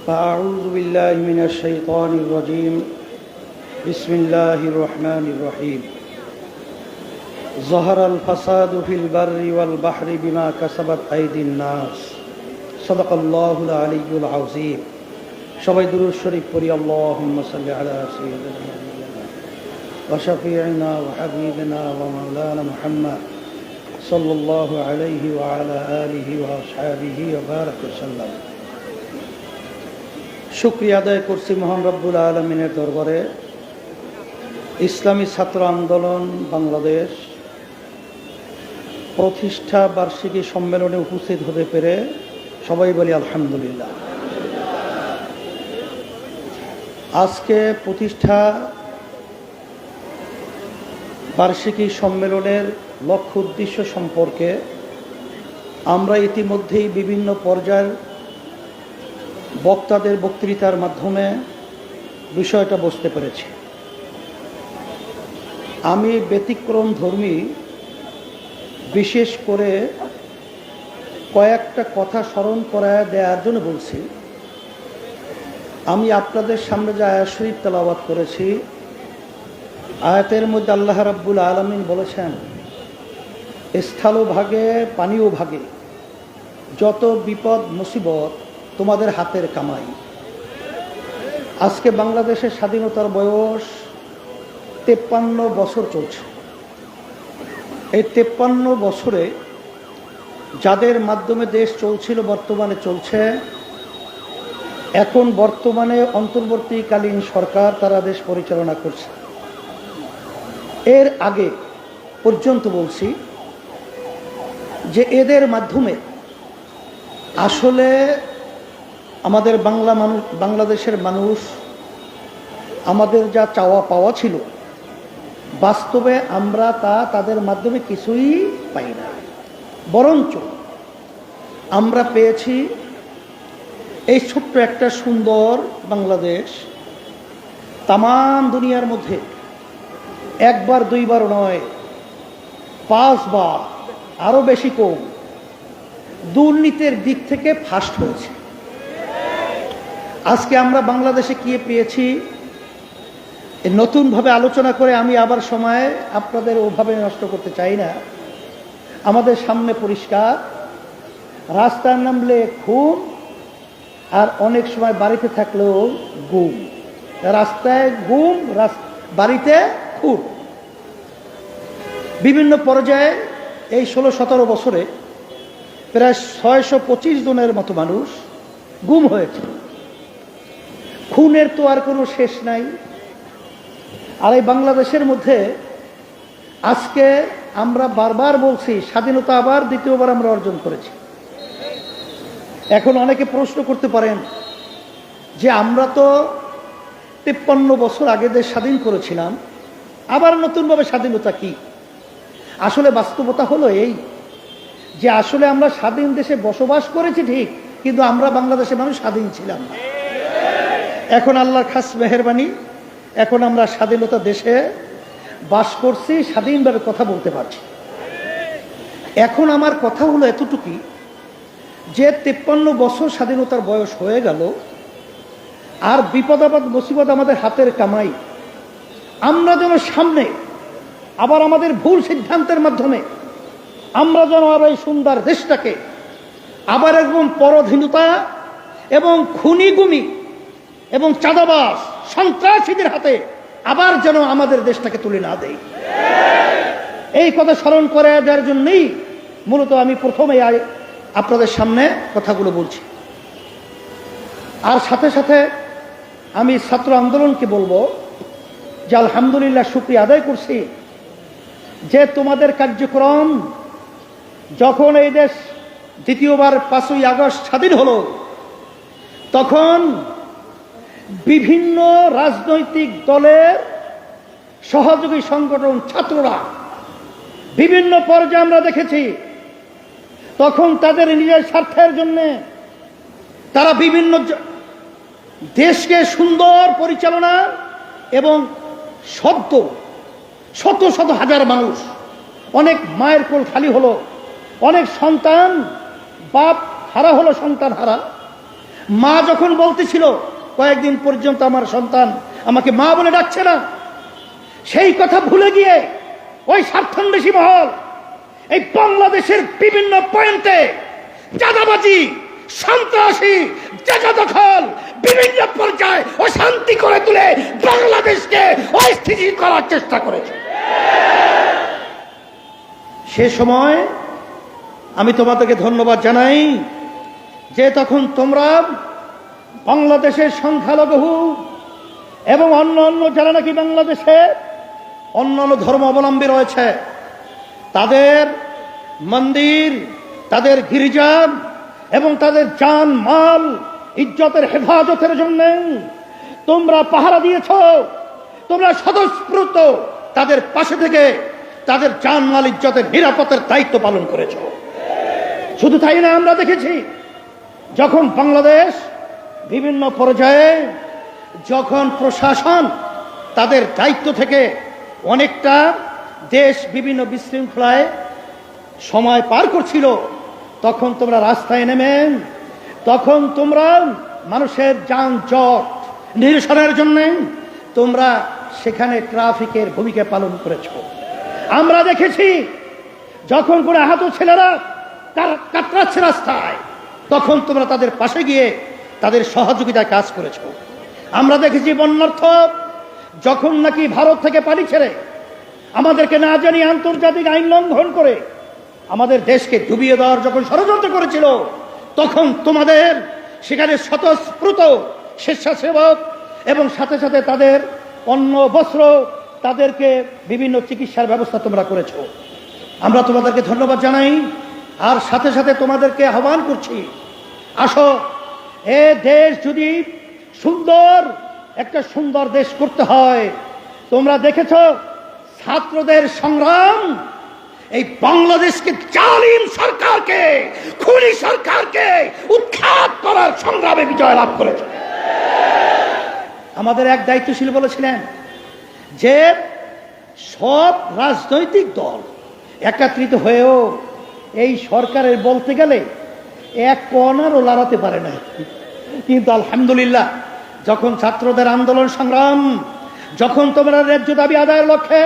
فأعوذ بالله من الشيطان الرجيم بسم الله الرحمن الرحيم ظهر الفساد في البر والبحر بما كسبت أيدي الناس صدق الله العلي العظيم সবাই দুরূদ শরীফ পড়ি اللهم صل على سيدنا وشفيعنا وحبيبنا ومولانا محمد صلى الله عليه وعلى آله وأصحابه وبارك وسلم শুকরিয়া আদায় করছি মহান রব্বুল আলামিনের দরবারে। ইসলামী ছাত্র আন্দোলন বাংলাদেশ প্রতিষ্ঠা বার্ষিকী সম্মেলনে উপস্থিত হতে পেরে সবাই বলি আলহামদুলিল্লাহ। আজকে প্রতিষ্ঠা বার্ষিকী সম্মেলনের লক্ষ্য উদ্দেশ্য সম্পর্কে আমরা ইতিমধ্যেই বিভিন্ন পর্যায়ের বক্তাদের বক্তৃতার মাধ্যমে বিষয়টা বুঝতে পেরেছি। আমি ব্যতিক্রম ধর্মী বিশেষ করে কয়েকটা কথা স্মরণ করায় দেওয়ার জন্য বলছি। আমি আপনাদের সামনে যে আয়াত শরীফ তেলাওয়াত করেছি, আয়াতের মধ্যে আল্লাহ রাব্বুল আলামিন বলেছেন, স্থল ভাগে পানিও ভাগে, যত বিপদ মুসিবত তোমাদের হাতের কামাই। আজকে বাংলাদেশের স্বাধীনতার বয়স 53 বছর চলছে। এই 53 বছরে যাদের মাধ্যমে দেশ চলছিল, বর্তমানে চলছে, এখন বর্তমানে অন্তর্বর্তীকালীন সরকার তারা দেশ পরিচালনা করছে। এর আগে পর্যন্ত বলছি যে এদের মাধ্যমে আসলে আমাদের বাংলাদেশের মানুষ আমাদের যা চাওয়া পাওয়া ছিল, বাস্তবে আমরা তাদের মাধ্যমে কিছুই পাই না। বরঞ্চ আমরা পেয়েছি এই ছোট্ট একটা সুন্দর বাংলাদেশ তামাম দুনিয়ার মধ্যে একবার দুইবার নয়, 5 বার, আরো বেশি কম দুর্নীতির দিক থেকে ফার্স্ট হয়েছে। আজকে আমরা বাংলাদেশে কি পেয়েছি নতুনভাবে আলোচনা করে আমি আবার সময় আপনাদের ওভাবে নষ্ট করতে চাই না। আমাদের সামনে পরিষ্কার, রাস্তায় নামলে খুন, আর অনেক সময় বাড়িতে থাকলেও গুম। রাস্তায় গুম, বাড়িতে খুন। বিভিন্ন পর্যায়ে এই 16-17 বছরে প্রায় 625 জনের মতো মানুষ গুম হয়েছে। খুনের তো আর কোনো শেষ নাই। আর এই বাংলাদেশের মধ্যে আজকে আমরা বারবার বলছি, স্বাধীনতা আবার দ্বিতীয়বার আমরা অর্জন করেছি। এখন অনেকে প্রশ্ন করতে পারেন যে আমরা তো 53 বছর আগে দেশ স্বাধীন করেছিলাম, আবার নতুনভাবে স্বাধীনতা কি? আসলে বাস্তবতা হলো এই যে আসলে আমরা স্বাধীন দেশে বসবাস করেছি ঠিক, কিন্তু আমরা বাংলাদেশের মানুষ স্বাধীন ছিলাম না। এখন আল্লাহর খাস মেহেরবানি, এখন আমরা স্বাধীনতা দেশে বাস করছি, স্বাধীনভাবে কথা বলতে পারছি। এখন আমার কথা হলো এতটুকুই যে 53 বছর স্বাধীনতার বয়স হয়ে গেল, আর বিপদ আপদ মুসিবত আমাদের হাতের কামাই। আমরা যেন সামনে আবার আমাদের ভুল সিদ্ধান্তের মাধ্যমে আমরা যেন আবার এই সুন্দর দেশটাকে আবার একদম পরাধীনতা এবং খুনিগুমি এবং চাঁদাবাজ সন্ত্রাসীদের হাতে আবার যেন আমাদের দেশটাকে তুলে না দেয়, এই কথা স্মরণ করে দেওয়ার জন্যই মূলত আমি প্রথমে আপনাদের সামনে কথাগুলো বলছি। আর সাথে সাথে আমি ছাত্র আন্দোলনকে বলবো যে আলহামদুলিল্লাহ, শুকরিয়া আদায় করছি যে তোমাদের কার্যক্রম যখন এই দেশ দ্বিতীয়বার 5ই আগস্ট স্বাধীন হলো, তখন বিভিন্ন রাজনৈতিক দলের সহযোগী সংগঠন ছাত্ররা বিভিন্ন পর্যায়ে আমরা দেখেছি, তখন তাদের নিজের স্বার্থের জন্য তারা বিভিন্ন দেশকে সুন্দর পরিচালনা এবং শত শত হাজার মানুষ, অনেক মায়ের কোল খালি হলো, অনেক সন্তান বাপ হারা হলো, সন্তান হারা, মা যখন বলতেছিল কয়েকদিন পর্যন্ত আমার সন্তান আমাকে মা বলে ডাকছে না, সেই কথা ভুলে গিয়ে ওই স্বার্থান্বেষী মহল এই বাংলাদেশের বিভিন্ন পয়েন্টে চাঁদাবাজি, সন্ত্রাসী, জায়গা দখল, বিভিন্ন পর্যায়ে অশান্তি করে তুলে বাংলাদেশকে অস্থিতিশীল করার চেষ্টা করেছে। সে সময় আমি তোমাদেরকে ধন্যবাদ জানাই যে তখন তোমরা বাংলাদেশের সংখ্যালঘু এবং অন্য অন্য যারা নাকি বাংলাদেশে অন্য অন্য ধর্ম অবলম্বী রয়েছে তাদের মন্দির, তাদের গির্জা এবং তাদের জান মাল ইজ্জতের হেফাজতের জন্য তোমরা পাহারা দিয়েছ, তোমরা স্বতঃস্ফূর্ত তাদের পাশে থেকে তাদের জান মাল ইজ্জতের নিরাপত্তার দায়িত্ব পালন করেছ। শুধু তাই না, আমরা দেখেছি যখন বাংলাদেশ বিভিন্ন পর্যায়ে যখন প্রশাসন তাদের দায়িত্ব থেকে অনেকটা দেশ বিভিন্ন বিশৃঙ্খলায় সময় পার করছিল, তখন তোমরা রাস্তায় নেমে তখন তোমরা মানুষের যানজট নিরসনের জন্য তোমরা সেখানে ট্রাফিকের ভূমিকা পালন করেছ। আমরা দেখেছি যখন কোনো আহত ছেলেরা তার কাতরাচ্ছে রাস্তায়, তখন তোমরা তাদের পাশে গিয়ে তাদের সহযোগিতায় কাজ করেছ। আমরা দেখেছি বন্যার্থ যখন নাকি ভারত থেকে পানি ছেড়ে আমাদেরকে না জানিয়ে আন্তর্জাতিক আইন লঙ্ঘন করে আমাদের দেশকে ডুবিয়ে দেওয়ার যখন ষড়যন্ত্র করেছিল, তখন তোমাদের সেখানে স্বতঃস্ফূর্ত স্বেচ্ছাসেবক এবং সাথে সাথে তাদের অন্ন বস্ত্র, তাদেরকে বিভিন্ন চিকিৎসার ব্যবস্থা তোমরা করেছো। আমরা তোমাদেরকে ধন্যবাদ জানাই, আর সাথে সাথে তোমাদেরকে আহ্বান করছি, আসো এ দেশ যদি সুন্দর একটা সুন্দর দেশ করতে হয়, তোমরা দেখেছ ছাত্রদের সংগ্রাম এই বাংলাদেশকে জালিম সরকারকে, খুনি সরকারকে উৎখাত করার সংগ্রামে বিজয় লাভ করেছে। আমাদের এক দায়িত্বশীল বলেছিলেন যে সব রাজনৈতিক দল একত্রিত হয়েও এই সরকারের বলতে গেলে এক কণারও লড়াতে পারে না। কিন্তু আলহামদুলিল্লাহ যখন ছাত্রদের আন্দোলন সংগ্রাম, যখন তোমরা ন্যায্য দাবি আদায়ের লক্ষ্যে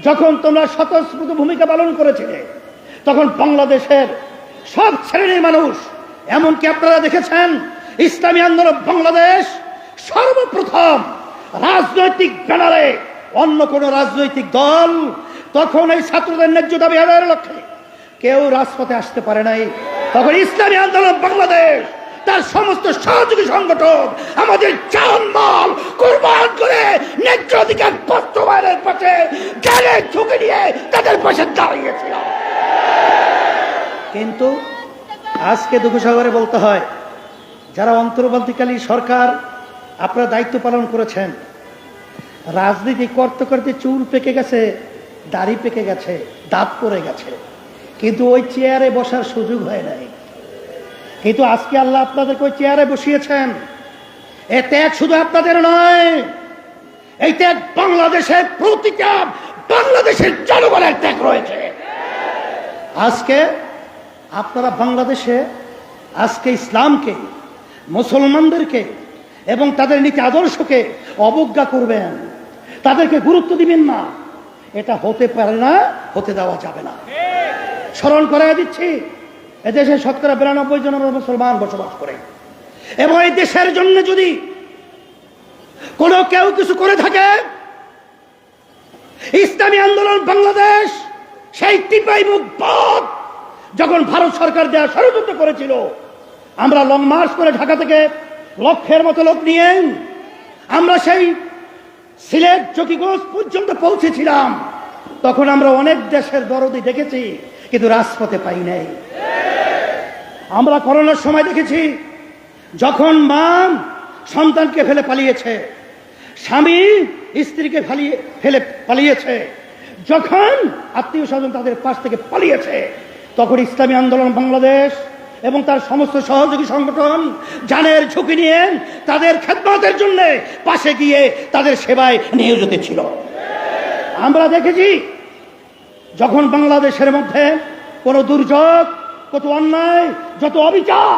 যখন তোমরা স্বতঃস্ফূর্ত ভূমিকা পালন করেছিলে, তখন বাংলাদেশের সব শ্রেণীর মানুষ, এমনকি আপনারা দেখেছেন ইসলামী আন্দোলন বাংলাদেশ সর্বপ্রথম রাজনৈতিক ব্যানারে, অন্য কোন রাজনৈতিক দল তখন এই ছাত্রদের ন্যায্য দাবি আদায়ের লক্ষ্যে কেউ রাজপথে আসতে পারে নাই। তখন ইসলামী আন্দোলন বাংলাদেশ তার সমস্ত সহযোগী সংগঠন আমাদের জানমাল কুরবান করে ন্যায্য অধিকার বাস্তবায়নের পথে গেলে ঝুঁকে নিয়ে তাদের পাশে দাঁড়িয়েছিল। কিন্তু আজকে দুঃখসাগরে বলতে হয়, যারা অন্তর্বর্তীকালীন সরকার আপনারা দায়িত্ব পালন করেছেন, রাজনীতি করতে করতে চুল পেকে গেছে, দাড়ি পেকে গেছে, দাঁত পড়ে গেছে, কিন্তু ওই চেয়ারে বসার সুযোগ হয় নাই। কিন্তু আজকে আল্লাহ আপনাদেরকে ওই চেয়ারে বসিয়েছেন। এ ত্যাগ শুধু আপনাদের নয়, এই ত্যাগ বাংলাদেশের প্রতিটা বাংলাদেশের জনগণের ত্যাগ রয়েছে। আজকে আপনারা বাংলাদেশে আজকে ইসলামকে, মুসলমানদেরকে এবং তাদের নীতি আদর্শকে অবজ্ঞা করবেন, তাদেরকে গুরুত্ব দিবেন না, এটা হতে পারে না, হতে দেওয়া যাবে না। স্মরণ করাই দিচ্ছি, এদেশে শতকরা 92 জন মুসলমান বসবাস করে, এবং এই দেশের জন্য যদি কোনো কেউ কিছু করে থাকে, ইসলামী আন্দোলন বাংলাদেশ সেই টিপাই মুখ পথ যখন ভারত সরকার দেওয়া ষড়যন্ত্র করেছিল, আমরা লং মার্চ করে ঢাকা থেকে লক্ষের মতো লোক নিয়ে আমরা সেই সিলেট চকিগঞ্জ পর্যন্ত পৌঁছেছিলাম। তখন আমরা অনেক দেশের দরদি দেখেছি, কিন্তু রাজপথে পাই নাই। আমরা করোনার সময় দেখেছি যখন মা সন্তানকে ফেলে পালিয়েছে, স্বামী স্ত্রীকে ফেলে পালিয়েছে, যখন আত্মীয় স্বজন তাদের পাশ থেকে পালিয়েছে, তখন ইসলামী আন্দোলন বাংলাদেশ এবং তার সমস্ত সহযোগী সংগঠন জানের ঝুঁকি নিয়ে তাদের খেদমতের জন্য পাশে গিয়ে তাদের সেবায় নিয়োজিত ছিল। আমরা দেখেছি যখন বাংলাদেশের মধ্যে কোনো দুর্যোগ, কত অন্যায়, যত অবিচার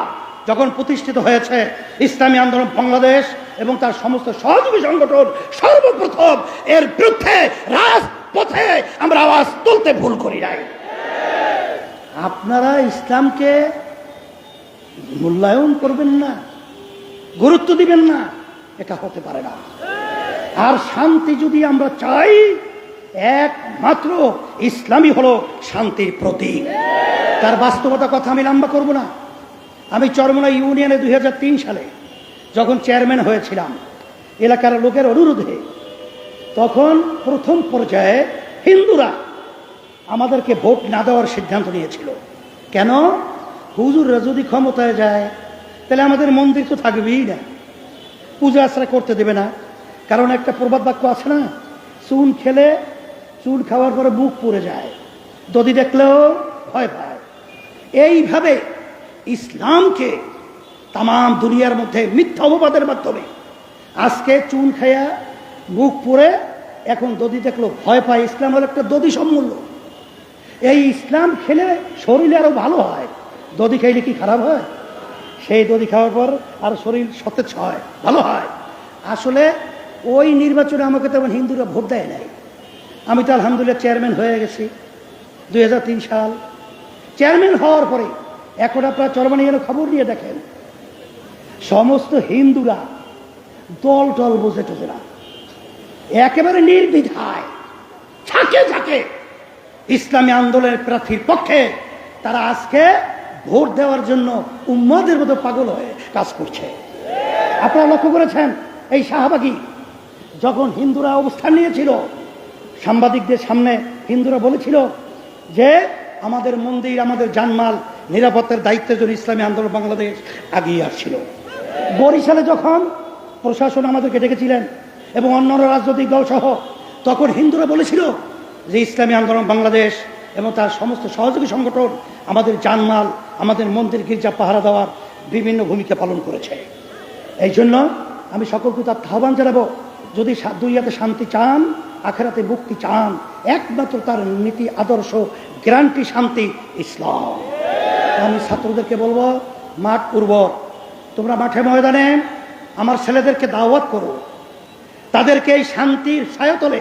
যখন প্রতিষ্ঠিত হয়েছে ইসলামী আন্দোলন বাংলাদেশ এবং তার সমস্ত সহযোগী সংগঠন সর্বপ্রথম এর বিরুদ্ধে রাজপথে আমরা আওয়াজ তুলতে ভুল করি নাই। আপনারা ইসলামকে মূল্যায়ন করবেন না, গুরুত্ব দিবেন না, এটা হতে পারে না। আর শান্তি যদি আমরা চাই, একমাত্র ইসলামই হলো শান্তির প্রতীক। তার বাস্তবতা কথা আমি লম্বা করব না। আমি চরমোনা ইউনিয়নে 2003 সালে যখন চেয়ারম্যান হয়েছিলাম এলাকার লোকের অনুরোধে, তখন প্রথম পর্যায়ে হিন্দুরা আমাদেরকে ভোট না দেওয়ার সিদ্ধান্ত নিয়েছিল। কেন? হুজুররা যদি ক্ষমতায় যায় তাহলে আমাদের মন্দির তো থাকবেই না, পূজা আশ্রা করতে দেবে না। কারণ একটা প্রবাদ বাক্য আছে না, চুন খেলে চুন খাওয়ার পরে মুখ পুড়ে যায়, দদি দেখলেও ভয় পায়। এইভাবে ইসলামকে তাম দুনিয়ার মধ্যে মিথ্যা অপবাদের মাধ্যমে আজকে চুন খাইয়া মুখ পুড়ে এখন দদি দেখলেও ভয় পায়। ইসলাম হলো একটা দদি সম্মূল্য। এই ইসলাম খেলে শরীরে আরো ভালো হয়। দদি খাইলে কি খারাপ হয়? সেই দদি খাওয়ার পর আর শরীর সতেজ হয়, ভালো হয়। আসলে ওই নির্বাচনে আমাকে তেমন হিন্দুরা ভোট দেয় নাই। আমি তো আলহামদুলিল্লাহ চেয়ারম্যান হয়ে গেছি 2003 সাল। চেয়ারম্যান হওয়ার পরে এখন আপনারা চরমোনাইয়ের খবর নিয়ে দেখেন, সমস্ত হিন্দুরা দল টল বুঝে টোঝে না, একেবারে নির্দ্বিধায় ঝাঁকে ঝাঁকে ইসলামী আন্দোলনের প্রার্থীর পক্ষে তারা আজকে ভোট দেওয়ার জন্য উম্মাদের মতো পাগল হয়ে কাজ করছে। আপনারা লক্ষ্য করেছেন, এই শাহবাগী যখন হিন্দুরা অবস্থান নিয়েছিল, সাংবাদিকদের সামনে হিন্দুরা বলেছিল যে আমাদের মন্দির, আমাদের জানমাল নিরাপত্তার দায়িত্বের জন্য ইসলামী আন্দোলন বাংলাদেশ এগিয়ে আসছিল। বরিশালে যখন প্রশাসন আমাদেরকে ডেকেছিলেন এবং অন্যান্য রাজনৈতিক দল সহ, তখন হিন্দুরা বলেছিল যে ইসলামী আন্দোলন বাংলাদেশ এবং তার সমস্ত সহযোগী সংগঠন আমাদের জানমাল, আমাদের মন্দির গির্জা পাহারা দেওয়ার বিভিন্ন ভূমিকা পালন করেছে। এই জন্য আমি সকলকে তার আহ্বান জানাবো, যদি দুনিয়াতে শান্তি চান, আখেরাতে মুক্তি চান, একমাত্র তার নীতি আদর্শ গ্যারান্টি শান্তি ইসলাম। আমি ছাত্রদেরকে বলবো, মাঠ উর্বর, তোমরা মাঠে ময়দানে আমার ছেলেদেরকে দাওয়াত করো, তাদেরকে এই শান্তির ছায়াতলে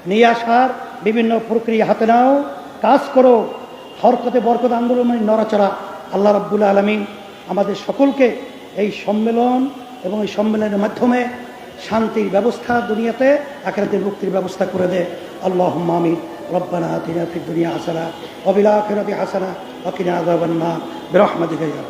নিয়ে আসার বিভিন্ন প্রক্রিয়া হাতে নাও, কাজ করো। হরকতে বরকত আন্দোলন মানে নড়াচড়া। আল্লাহ রাব্বুল আলামিন আমাদের সকলকে এই সম্মেলন এবং এই সম্মেলনের মাধ্যমে শান্তির ব্যবস্থা দুনিয়াতে, আখিরাতে মুক্তির ব্যবস্থা করে দে। আল্লাহুম্মা আমিন। রব্বানা আতিনা ফিদ দুনিয়া হাসানাহ ওয়া ফিল আখিরাতি হাসানাহ ওয়া কিনা আযাবান নার বিরহমাতিকা ইয়া